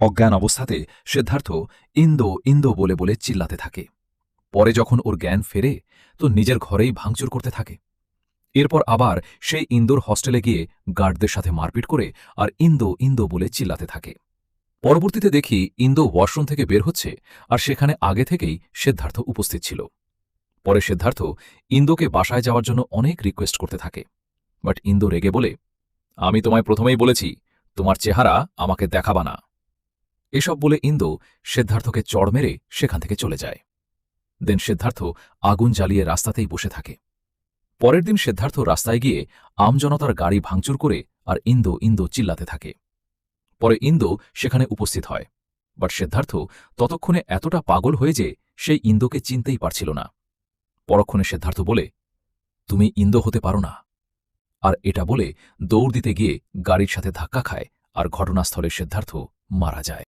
অজ্ঞান অবস্থাতে Siddharth Indo Indo বলে বলে চিল্লাতে থাকে। পরে যখন ওর জ্ঞান ফেরে তো নিজের ঘরেই ভাঙচুর করতে থাকে। এরপর আবার সেই ইন্দোর হস্টেলে গিয়ে গার্ডদের সাথে মারপিট করে আর ইন্দো ইন্দো বলে চিল্লাতে থাকে। পরবর্তীতে দেখি ইন্দো ওয়াশরুম থেকে বের হচ্ছে, আর সেখানে আগে থেকেই সিদ্ধার্থ উপস্থিত ছিল। পরে সিদ্ধার্থ ইন্দোকে বাসায় যাওয়ার জন্য অনেক রিকোয়েস্ট করতে থাকে, বাট ইন্দো রেগে বলে, আমি তোমায় প্রথমেই বলেছি তোমার চেহারা আমাকে দেখাবা না। এসব বলে ইন্দো সিদ্ধার্থকে চড় মেরে সেখান থেকে চলে যায়। দেন সিদ্ধার্থ আগুন জ্বালিয়ে রাস্তাতেই বসে থাকে। পরের দিন সিদ্ধার্থ রাস্তায় গিয়ে আমজনতার গাড়ি ভাঙচুর করে আর ইন্দো ইন্দো চিল্লাতে থাকে। পরে ইন্দো সেখানে উপস্থিত হয়, বাট সিদ্ধার্থ ততক্ষণে এতটা পাগল হয়ে যে সেই ইন্দোকে চিনতেই পারছিল না। পরক্ষণে সিদ্ধার্থ বলে, তুমি ইন্দো হতে পারো না। আর এটা বলে দৌড় দিতে গিয়ে গাড়ির সাথে ধাক্কা খায় আর ঘটনাস্থলে সিদ্ধার্থ মারা যায়।